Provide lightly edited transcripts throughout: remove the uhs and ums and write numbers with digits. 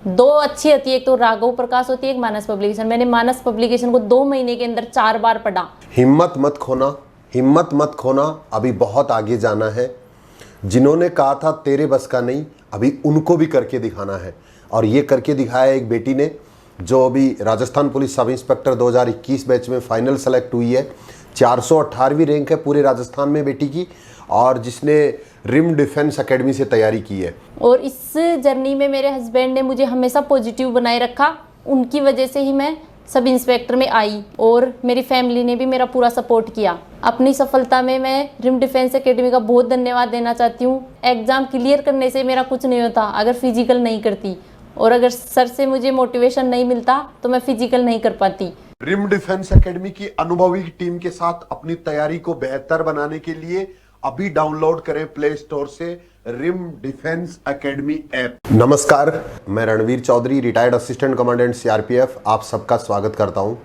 दो अच्छी होती है, एक तो राघव प्रकाश होती है, एक मानस पब्लिकेशन। मैंने मानस पब्लिकेशन को 2 महीने के अंदर 4 बार पढ़ा। हिम्मत मत खोना, हिम्मत मत खोना, अभी बहुत आगे जाना है। जिन्होंने कहा था तेरे बस का नहीं, अभी उनको भी करके दिखाना है। और ये करके दिखाया एक बेटी ने, जो अभी Rajasthan police sub inspector 2021 batch में फाइनल सेलेक्ट हुई है। 418वीं रैंक है पूरे राजस्थान में बेटी की, और जिसने रिम डिफेंस एकेडमी से तैयारी की है। और इस जर्नी में मेरे हस्बैंड ने मुझे हमेशा पॉजिटिव बनाए रखा। उनकी वजह से ही मैं सब इंस्पेक्टर में आई, और मेरी फैमिली ने भी मेरा पूरा सपोर्ट किया। अपनी सफलता में मैं रिम डिफेंस एकेडमी का बहुत धन्यवाद देना चाहती हूँ। एग्जाम क्लियर करने से मेरा कुछ नहीं होता अगर फिजिकल नहीं करती, और अगर सर से मुझे मोटिवेशन नहीं मिलता तो मैं फिजिकल नहीं कर पाती। रिम डिफेंस एकेडमी की अनुभवी टीम के साथ अपनी तैयारी को बेहतर बनाने के लिए अभी डाउनलोड करें प्ले स्टोर से रिम डिफेंस एकेडमी ऐप। नमस्कार, मैं Ranveer Chaudhary, retired assistant commandant CRPF, आप सबका स्वागत करता हूं।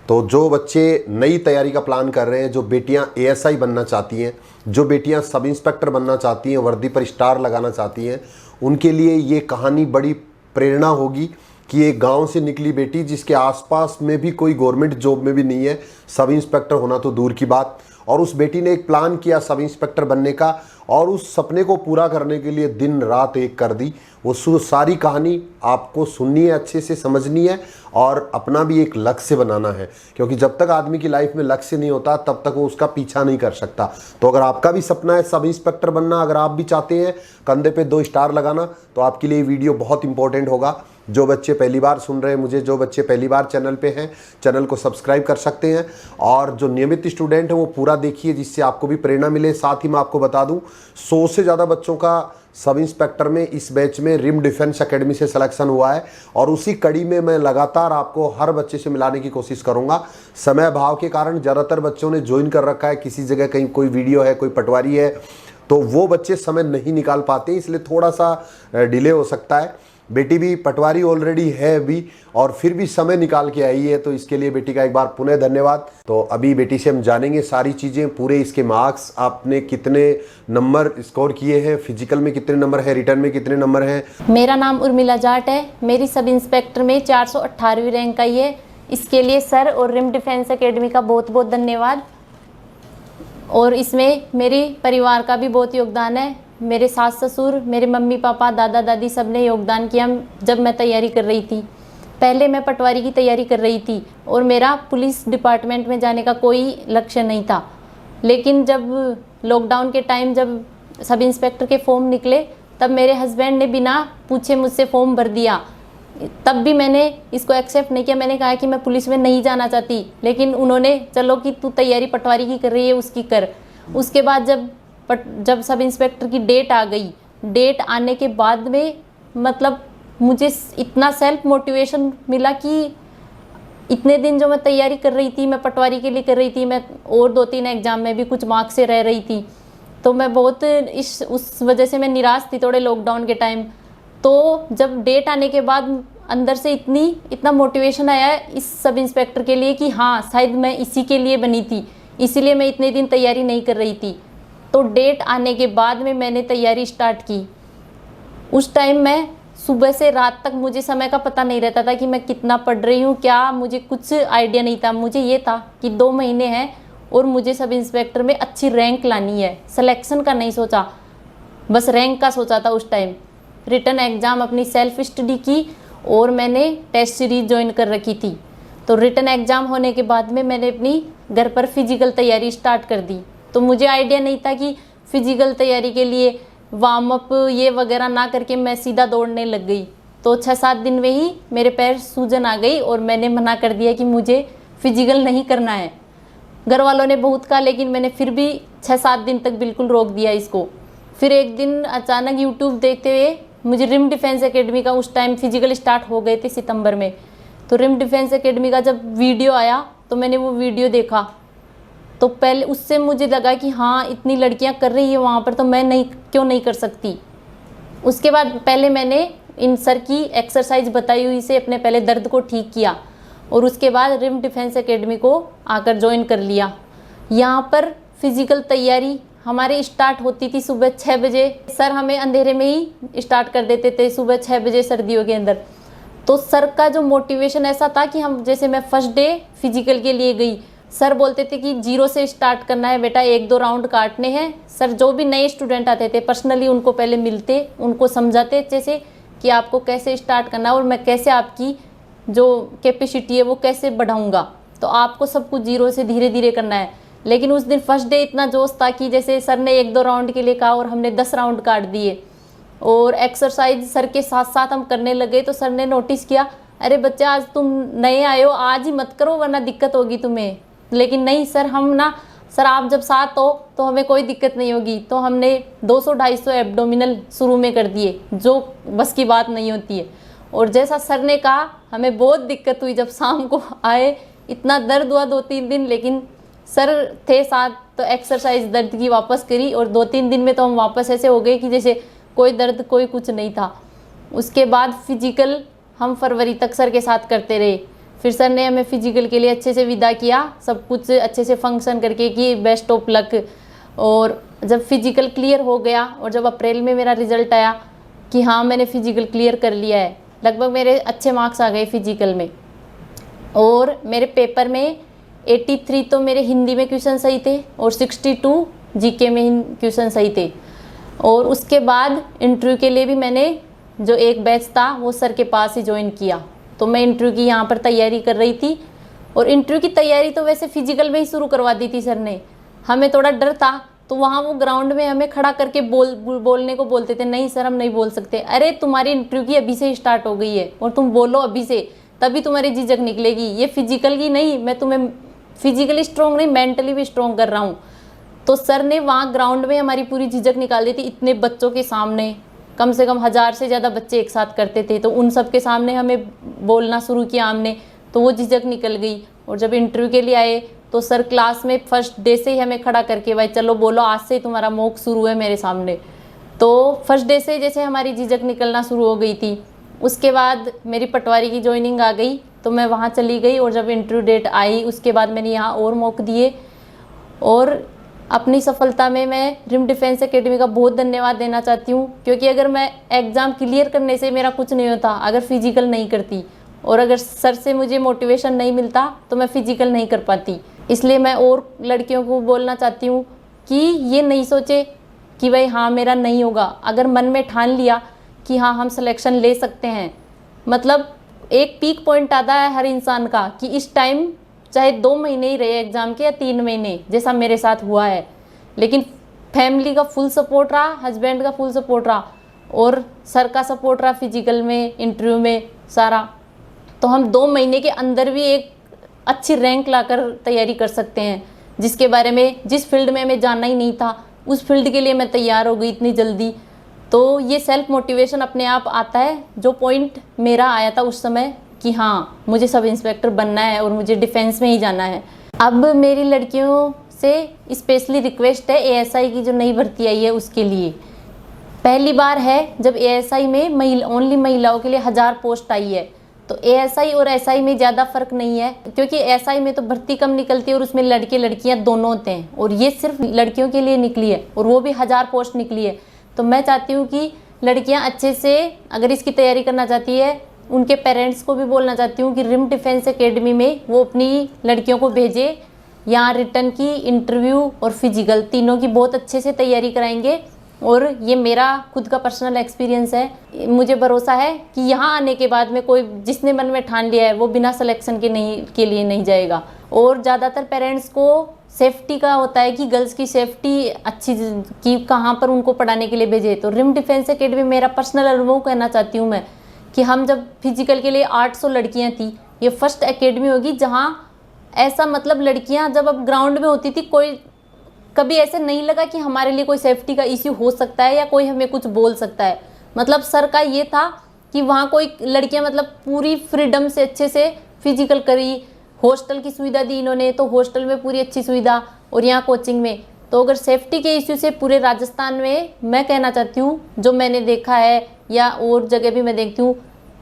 तो जो बच्चे नई तैयारी का प्लान कर रहे हैं, जो बेटियां एएसआई बनना चाहती हैं, जो बेटियां सब इंस्पेक्टर बनना चाहती हैं, वर्दी पर स्टार लगाना चाहती हैं, उनके लिए ये कहानी बड़ी प्रेरणा होगी कि एक गांव से निकली बेटी, जिसके आसपास में भी कोई गवर्नमेंट जॉब में भी नहीं है, सब इंस्पेक्टर होना तो दूर की बात, और उस बेटी ने एक प्लान किया सब इंस्पेक्टर बनने का, और उस सपने को पूरा करने के लिए दिन रात एक कर दी। वो सारी कहानी आपको सुननी है, अच्छे से समझनी है, और अपना भी एक लक्ष्य बनाना है, क्योंकि जब तक आदमी की लाइफ में लक्ष्य नहीं होता तब तक वो उसका पीछा नहीं कर सकता। तो अगर आपका भी सपना है सब इंस्पेक्टर बनना, अगर आप भी चाहते हैं कंधे पे 2 स्टार लगाना, तो आपके लिए वीडियो बहुत इंपॉर्टेंट होगा। जो बच्चे पहली बार सुन रहे हैं मुझे, जो बच्चे पहली बार चैनल पे हैं, चैनल को सब्सक्राइब कर सकते हैं, और जो नियमित स्टूडेंट हैं वो पूरा देखिए, जिससे आपको भी प्रेरणा मिले। साथ ही मैं आपको बता दूं, 100 से ज़्यादा बच्चों का सब इंस्पेक्टर में इस बैच में रिम डिफेंस एकेडमी से सिलेक्शन हुआ है, और उसी कड़ी में मैं लगातार आपको हर बच्चे से मिलाने की कोशिश करूंगा। समय अभाव के कारण ज़्यादातर बच्चों ने ज्वाइन कर रखा है, किसी जगह कहीं कोई वीडियो है, कोई पटवारी है, तो वो बच्चे समय नहीं निकाल पाते, इसलिए थोड़ा सा डिले हो सकता है। बेटी भी पटवारी ऑलरेडी है अभी, और फिर भी समय निकाल के आई है, तो इसके लिए बेटी का एक बार पुनः धन्यवाद। तो अभी बेटी से हम जानेंगे सारी चीज़ें, पूरे इसके मार्क्स, आपने कितने नंबर स्कोर किए हैं, फिजिकल में कितने नंबर है, रिटर्न में कितने नंबर हैं। मेरा नाम उर्मिला जाट है, मेरी सब इंस्पेक्टर में 418वीं रैंक आई है। इसके लिए सर और रिम डिफेंस एकेडमी का बहुत बहुत धन्यवाद। और इसमें मेरे परिवार का भी बहुत योगदान है। मेरे सास ससुर, मेरे मम्मी पापा, दादा दादी सब ने योगदान किया जब मैं तैयारी कर रही थी। पहले मैं पटवारी की तैयारी कर रही थी, और मेरा पुलिस डिपार्टमेंट में जाने का कोई लक्ष्य नहीं था। लेकिन जब लॉकडाउन के टाइम जब सब इंस्पेक्टर के फॉर्म निकले, तब मेरे हस्बैंड ने बिना पूछे मुझसे फॉर्म भर दिया। तब भी मैंने इसको एक्सेप्ट नहीं किया। मैंने कहा कि मैं पुलिस में नहीं जाना चाहती, लेकिन उन्होंने चलो कि तू तैयारी पटवारी की कर रही है उसकी कर। उसके बाद जब सब इंस्पेक्टर की डेट आ गई, डेट आने के बाद में मतलब मुझे इतना सेल्फ मोटिवेशन मिला कि इतने दिन जो मैं तैयारी कर रही थी, मैं पटवारी के लिए कर रही थी, मैं और 2-3 एग्जाम में भी कुछ मार्क्स से रह रही थी, तो मैं बहुत उस वजह से मैं निराश थी थोड़े लॉकडाउन के टाइम। तो जब डेट आने के बाद अंदर से इतना मोटिवेशन आया इस सब इंस्पेक्टर के लिए कि हाँ, शायद मैं इसी के लिए बनी थी, इसीलिए मैं इतने दिन तैयारी नहीं कर रही थी। तो डेट आने के बाद में मैंने तैयारी स्टार्ट की। उस टाइम मैं सुबह से रात तक मुझे समय का पता नहीं रहता था कि मैं कितना पढ़ रही हूँ, क्या, मुझे कुछ आइडिया नहीं था। मुझे ये था कि 2 महीने हैं और मुझे सब इंस्पेक्टर में अच्छी रैंक लानी है। सिलेक्शन का नहीं सोचा, बस रैंक का सोचा था उस टाइम। रिटन एग्ज़ाम अपनी सेल्फ स्टडी की, और मैंने टेस्ट सीरीज ज्वाइन कर रखी थी। तो रिटन एग्ज़ाम होने के बाद में मैंने अपनी घर पर फिजिकल तैयारी स्टार्ट कर दी। तो मुझे आइडिया नहीं था कि फिजिकल तैयारी के लिए वार्म अप ये वगैरह ना करके मैं सीधा दौड़ने लग गई। तो 6-7 दिन में ही मेरे पैर सूजन आ गई, और मैंने मना कर दिया कि मुझे फिजिकल नहीं करना है। घर वालों ने बहुत कहा, लेकिन मैंने फिर भी 6-7 दिन तक बिल्कुल रोक दिया इसको। फिर एक दिन अचानक यूट्यूब देखते हुए मुझे रिम डिफेंस एकेडमी का, उस टाइम फिजिकल स्टार्ट हो गए थे सितंबर में, तो रिम डिफेंस एकेडमी का जब वीडियो आया तो मैंने वो वीडियो देखा। तो पहले उससे मुझे लगा कि हाँ, इतनी लड़कियां कर रही है वहाँ पर, तो मैं क्यों नहीं कर सकती। उसके बाद पहले मैंने इन सर की एक्सरसाइज बताई हुई से अपने पहले दर्द को ठीक किया, और उसके बाद रिम डिफेंस एकेडमी को आकर ज्वाइन कर लिया। यहाँ पर फिजिकल तैयारी हमारी स्टार्ट होती थी सुबह 6 बजे। सर हमें अंधेरे में ही स्टार्ट कर देते थे, सुबह 6 बजे सर्दियों के अंदर। तो सर का जो मोटिवेशन ऐसा था कि हम जैसे मैं फर्स्ट डे फिजिकल के लिए गई, सर बोलते थे कि 0 से स्टार्ट करना है बेटा, 1-2 राउंड काटने हैं। सर जो भी नए स्टूडेंट आते थे पर्सनली उनको पहले मिलते, उनको समझाते अच्छे से कि आपको कैसे स्टार्ट करना है और मैं कैसे आपकी जो कैपेसिटी है वो कैसे बढ़ाऊंगा। तो आपको सब कुछ 0 से धीरे धीरे करना है। लेकिन उस दिन फर्स्ट डे इतना जोश था कि जैसे सर ने 1-2 राउंड के लिए कहा और हमने 10 राउंड काट दिए और एक्सरसाइज सर के साथ साथ हम करने लगे। तो सर ने नोटिस किया, अरे बच्चे आज तुम नए आए हो, आज ही मत करो वरना दिक्कत होगी तुम्हें। लेकिन नहीं सर, हम ना सर आप जब साथ हो तो हमें कोई दिक्कत नहीं होगी। तो हमने 200-250 एब्डोमिनल शुरू में कर दिए, जो बस की बात नहीं होती है। और जैसा सर ने कहा हमें बहुत दिक्कत हुई, जब शाम को आए इतना दर्द हुआ 2-3 दिन, लेकिन सर थे साथ तो एक्सरसाइज दर्द की वापस करी और 2-3 दिन में तो हम वापस ऐसे हो गए कि जैसे कोई दर्द कोई कुछ नहीं था। उसके बाद फिजिकल हम फरवरी तक सर के साथ करते रहे। फिर सर ने हमें फिजिकल के लिए अच्छे से विदा किया, सब कुछ अच्छे से फंक्शन करके कि बेस्ट ऑफ लक। और जब फिजिकल क्लियर हो गया और जब अप्रैल में मेरा रिजल्ट आया कि हाँ मैंने फिजिकल क्लियर कर लिया है, लगभग मेरे अच्छे मार्क्स आ गए फिजिकल में। और मेरे पेपर में 83 तो मेरे हिंदी में क्वेश्चन सही थे और 62 जीके में क्वेश्चन सही थे। और उसके बाद इंटरव्यू के लिए भी मैंने जो एक बैच था वो सर के पास ही ज्वाइन किया। तो मैं इंटरव्यू की यहाँ पर तैयारी कर रही थी और इंटरव्यू की तैयारी तो वैसे फिजिकल में ही शुरू करवा दी थी सर ने। हमें थोड़ा डर था तो वहाँ वो ग्राउंड में हमें खड़ा करके बोलने को बोलते थे। नहीं सर हम नहीं बोल सकते। अरे तुम्हारी इंटरव्यू की अभी से स्टार्ट हो गई है और तुम बोलो अभी से, तभी तुम्हारी झिझक निकलेगी। ये फिजिकल की नहीं, मैं तुम्हें फिजिकली स्ट्रॉन्ग नहीं मेंटली भी स्ट्रॉन्ग कर रहा हूँ। तो सर ने वहाँ ग्राउंड में हमारी पूरी झिझक निकाल दी थी। इतने बच्चों के सामने, कम से कम 1000 से ज़्यादा बच्चे एक साथ करते थे, तो उन सब के सामने हमें बोलना शुरू किया हमने, तो वो झिझक निकल गई। और जब इंटरव्यू के लिए आए तो सर क्लास में फर्स्ट डे से ही हमें खड़ा करके भाई चलो बोलो आज से तुम्हारा मॉक शुरू है मेरे सामने। तो फर्स्ट डे से जैसे हमारी झिझक निकलना शुरू हो गई थी। उसके बाद मेरी पटवारी की ज्वाइनिंग आ गई तो मैं वहाँ चली गई और जब इंटरव्यू डेट आई उसके बाद मैंने यहाँ और मॉक दिए। और अपनी सफलता में मैं रिम डिफेंस एकेडमी का बहुत धन्यवाद देना चाहती हूँ, क्योंकि अगर मैं एग्ज़ाम क्लियर करने से मेरा कुछ नहीं होता अगर फिजिकल नहीं करती, और अगर सर से मुझे मोटिवेशन नहीं मिलता तो मैं फिजिकल नहीं कर पाती। इसलिए मैं और लड़कियों को बोलना चाहती हूँ कि ये नहीं सोचे कि भाई हाँ मेरा नहीं होगा। अगर मन में ठान लिया कि हाँ हम सिलेक्शन ले सकते हैं, मतलब एक पीक पॉइंट आता है हर इंसान का कि इस टाइम चाहे 2 महीने ही रहे एग्ज़ाम के या 3 महीने, जैसा मेरे साथ हुआ है, लेकिन फैमिली का फुल सपोर्ट रहा, हस्बैंड का फुल सपोर्ट रहा और सर का सपोर्ट रहा फिजिकल में, इंटरव्यू में सारा, तो हम 2 महीने के अंदर भी एक अच्छी रैंक लाकर तैयारी कर सकते हैं। जिसके बारे में, जिस फील्ड में हमें जाना ही नहीं था उस फील्ड के लिए मैं तैयार हो गई इतनी जल्दी। तो ये सेल्फ मोटिवेशन अपने आप आता है। जो पॉइंट मेरा आया था उस समय कि हाँ मुझे सब इंस्पेक्टर बनना है और मुझे डिफेंस में ही जाना है। अब मेरी लड़कियों से स्पेशली रिक्वेस्ट है एएसआई की जो नई भर्ती आई है उसके लिए। पहली बार है जब एएसआई में ओनली महिलाओं के लिए 1000 पोस्ट आई है। तो एएसआई और एसआई में ज़्यादा फ़र्क नहीं है, क्योंकि एसआई में तो भर्ती कम निकलती है और उसमें लड़के लड़कियां दोनों होते हैं, और ये सिर्फ लड़कियों के लिए निकली है और वो भी 1000 पोस्ट निकली है। तो मैं चाहती हूँ कि लड़कियां अच्छे से अगर इसकी तैयारी करना चाहती है, उनके पेरेंट्स को भी बोलना चाहती हूँ कि रिम डिफेंस एकेडमी में वो अपनी लड़कियों को भेजे। यहाँ रिटर्न की, इंटरव्यू और फिजिकल तीनों की बहुत अच्छे से तैयारी कराएंगे। और ये मेरा खुद का पर्सनल एक्सपीरियंस है। मुझे भरोसा है कि यहाँ आने के बाद में कोई जिसने मन में ठान लिया है वो बिना सिलेक्शन के लिए नहीं जाएगा। और ज़्यादातर पेरेंट्स को सेफ्टी का होता है कि गर्ल्स की सेफ्टी अच्छी कि कहाँ पर उनको पढ़ाने के लिए भेजे। तो रिम डिफेंस एकेडमी मेरा पर्सनल अनुभव कहना चाहती हूँ मैं कि हम जब फिजिकल के लिए 800 लड़कियाँ थी, ये फर्स्ट एकेडमी होगी जहाँ ऐसा, मतलब लड़कियाँ जब अब ग्राउंड में होती थी कोई कभी ऐसे नहीं लगा कि हमारे लिए कोई सेफ्टी का इश्यू हो सकता है या कोई हमें कुछ बोल सकता है। मतलब सर का ये था कि वहाँ कोई लड़कियाँ मतलब पूरी फ्रीडम से अच्छे से फिजिकल करी। हॉस्टल की सुविधा दी इन्होंने, तो हॉस्टल में पूरी अच्छी सुविधा, और यहाँ कोचिंग में। तो अगर सेफ्टी के इश्यू से पूरे राजस्थान में मैं कहना चाहती हूँ, जो मैंने देखा है या और जगह भी मैं देखती हूँ,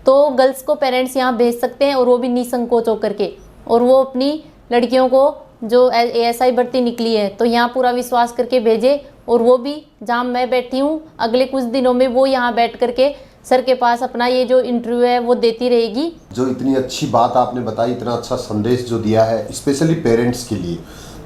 तो गर्ल्स को पेरेंट्स यहाँ भेज सकते हैं और वो भी निसंकोच होकर के, और वो अपनी लड़कियों को जो एएसआई भर्ती निकली है तो यहाँ पूरा विश्वास करके भेजे। और वो भी जहाँ मैं बैठी हूँ अगले कुछ दिनों में वो यहाँ बैठ करके सर के पास अपना ये जो इंटरव्यू है वो देती रहेगी। जो इतनी अच्छी बात आपने बताई, इतना अच्छा संदेश जो दिया है स्पेशली पेरेंट्स के लिए,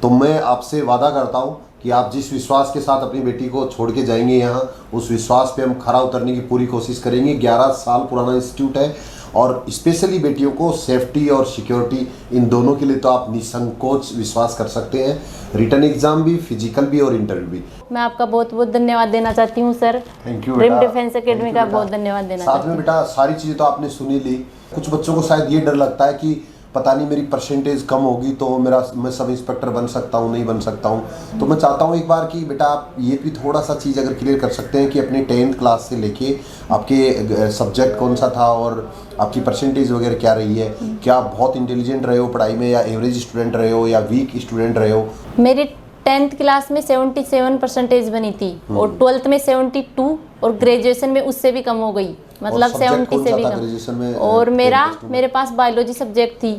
तो मैं आपसे वादा करता हूँ कि आप जिस विश्वास के साथ अपनी बेटी को छोड़ के जाएंगे यहाँ, उस विश्वास पे हम खरा उतरने की पूरी कोशिश करेंगे। 11 साल पुराना इंस्टीट्यूट है और स्पेशली बेटियों को सेफ्टी और सिक्योरिटी, इन दोनों के लिए तो आप निसंकोच विश्वास कर सकते हैं। रिटन एग्जाम भी, फिजिकल भी और इंटरव्यू भी। मैं आपका बहुत बहुत धन्यवाद देना चाहती हूँ sir. Thank you Rim Defence Academy का बहुत धन्यवाद देना साथ चाहती में हूँ। बेटा सारी चीज़ें तो आपने सुनी ली। कुछ बच्चों को शायद ये डर लगता है कि पता नहीं मेरी परसेंटेज कम होगी तो मैं सब इंस्पेक्टर बन सकता हूँ, नहीं बन सकता हूँ। तो मैं चाहता हूँ एक बार कि बेटा आप ये भी थोड़ा सा चीज़ अगर क्लियर कर सकते हैं कि अपनी 10th क्लास से लेके आपके सब्जेक्ट कौन सा था और आपकी परसेंटेज वगैरह क्या रही है। क्या आप बहुत इंटेलिजेंट रहे हो पढ़ाई में, या एवरेज स्टूडेंट रहे हो, या वीक स्टूडेंट रहे हो? मेरी 10th क्लास में 77 परसेंटेज बनी थी और 12th में 72 और ग्रेजुएशन में उससे भी कम हो गई, मतलब subject 70 कौन से सा भी था कम। ग्रेजुएशन में? और मेरे पास बायोलॉजी सब्जेक्ट थी,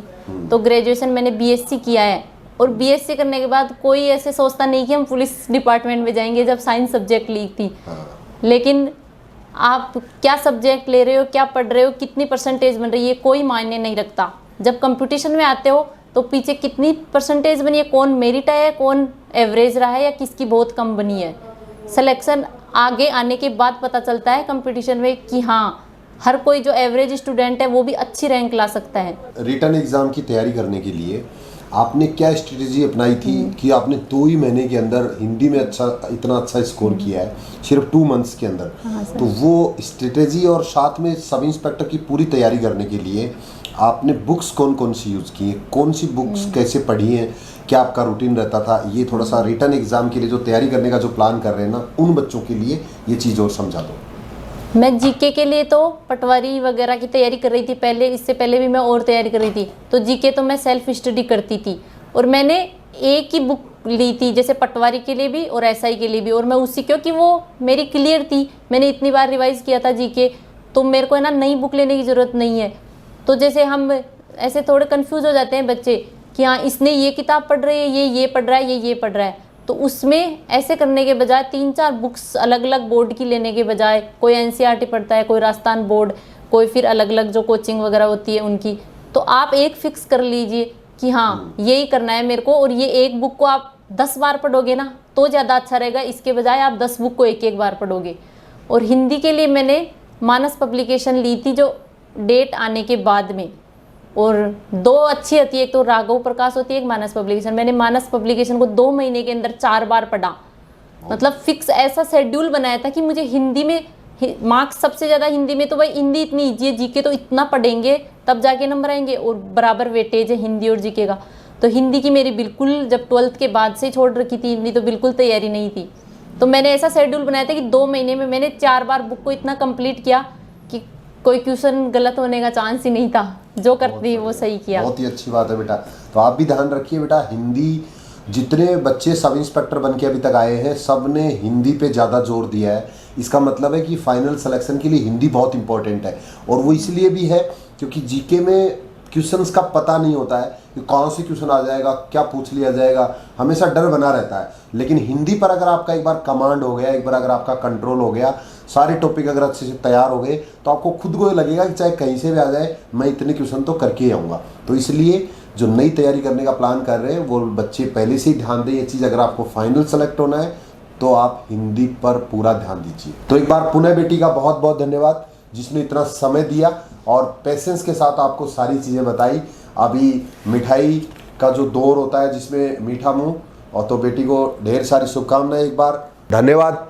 तो ग्रेजुएशन मैंने बीएससी किया है। और बीएससी करने के बाद कोई ऐसे सोचता नहीं कि हम पुलिस डिपार्टमेंट में जाएंगे जब साइंस सब्जेक्ट ली थी। लेकिन आप क्या सब्जेक्ट ले रहे हो, क्या पढ़ रहे हो, कितनी परसेंटेज बन रही है, कोई मायने नहीं रखता। जब कंपटीशन में आते हो तो पीछे कितनी परसेंटेज बनी है, कौन मेरिट है, कौन एवरेज रहा है, या किसकी बहुत कम बनी है, सिलेक्शन आगे आने के बाद पता चलता है कंपटीशन में कि हाँ, हर कोई जो एवरेज स्टूडेंट है वो भी अच्छी रैंक ला सकता है। रिटन एग्जाम की तैयारी करने के लिए आपने क्या स्ट्रेटेजी अपनाई थी कि आपने 2 ही महीने के अंदर हिंदी में इतना अच्छा स्कोर किया है, सिर्फ 2 मंथ्स के अंदर? तो वो स्ट्रेटेजी और साथ में सब इंस्पेक्टर की पूरी तैयारी करने के लिए आपने बुक्स कौन कौन सी यूज़ की हैं, कौन सी बुक्स कैसे पढ़ी हैं, क्या आपका रूटीन रहता था? ये थोड़ा सा रिटन एग्जाम के लिए जो तैयारी करने का जो प्लान कर रहे हैं ना, उन बच्चों के लिए ये चीज़ और समझा दो। मैं जीके के लिए तो पटवारी वगैरह की तैयारी कर रही थी पहले, इससे पहले भी मैं और तैयारी कर रही थी। तो जीके तो मैं सेल्फ स्टडी करती थी और मैंने एक ही बुक ली थी, जैसे पटवारी के लिए भी और एसआई के लिए भी, और मैं उसी, क्योंकि वो मेरी क्लियर थी, मैंने इतनी बार रिवाइज किया था जीके, तो मेरे को है ना नई बुक लेने की ज़रूरत नहीं है। तो जैसे हम ऐसे थोड़े कंफ्यूज हो जाते हैं बच्चे कि हाँ इसने ये किताब पढ़ रही है, ये पढ़ रहा है, ये पढ़ रहा है, तो उसमें ऐसे करने के बजाय 3-4 बुक्स अलग अलग बोर्ड की लेने के बजाय, कोई एनसीईआरटी पढ़ता है, कोई राजस्थान बोर्ड, कोई फिर अलग अलग जो कोचिंग वगैरह होती है उनकी, तो आप एक फिक्स कर लीजिए कि हाँ यही करना है मेरे को, और ये एक बुक को आप 10 बार पढ़ोगे ना तो ज़्यादा अच्छा रहेगा, इसके बजाय आप 10 बुक को एक बार पढ़ोगे। और हिंदी के लिए मैंने मानस पब्लिकेशन ली थी जो डेट आने के बाद में, और 2 अच्छी होती है, एक तो राघव प्रकाश होती है, एक मानस पब्लिकेशन। मैंने मानस पब्लिकेशन को 2 महीने के अंदर 4 बार पढ़ा, मतलब फिक्स ऐसा शेड्यूल बनाया था कि मुझे हिंदी में मार्क्स सबसे ज़्यादा हिंदी में, तो भाई हिंदी इतनी ईजी है, जीके तो इतना पढ़ेंगे तब जाके नंबर आएंगे, और बराबर वेटेज है हिंदी और जीके का। तो हिंदी की मेरी बिल्कुल, जब 12th के बाद से छोड़ रखी थी हिंदी, तो बिल्कुल तैयारी नहीं थी। तो मैंने ऐसा शेड्यूल बनाया था कि 2 महीने में मैंने 4 बार बुक को इतना कंप्लीट किया कि कोई क्वेश्चन गलत होने का चांस ही नहीं था, जो करती वो सही किया। बहुत ही अच्छी बात है बेटा। तो आप भी ध्यान रखिए बेटा, हिंदी, जितने बच्चे सब इंस्पेक्टर बन के अभी तक आए हैं सब ने हिंदी पे ज़्यादा जोर दिया है। इसका मतलब है कि फाइनल सिलेक्शन के लिए हिंदी बहुत इंपॉर्टेंट है, और वो इसलिए भी है क्योंकि जीके में क्वेश्चंस का पता नहीं होता है कि कौन से क्वेश्चन आ जाएगा, क्या पूछ लिया जाएगा, हमेशा डर बना रहता है। लेकिन हिंदी पर अगर आपका एक बार कमांड हो गया, एक बार अगर आपका कंट्रोल हो गया, सारे टॉपिक अगर अच्छे से तैयार हो गए, तो आपको खुद को ये लगेगा कि चाहे कहीं से भी आ जाए मैं इतने क्वेश्चन तो करके ही आऊँगा। तो इसलिए जो नई तैयारी करने का प्लान कर रहे हैं वो बच्चे पहले से ही ध्यान दें ये चीज़। अगर आपको फाइनल सेलेक्ट होना है तो आप हिंदी पर पूरा ध्यान दीजिए। तो एक बार पुनः बेटी का बहुत बहुत धन्यवाद, जिसने इतना समय दिया और पेशेंस के साथ आपको सारी चीज़ें बताई। अभी मिठाई का जो दौर होता है जिसमें मीठा मुंह, और तो बेटी को ढेर सारी शुभकामनाएं। एक बार धन्यवाद।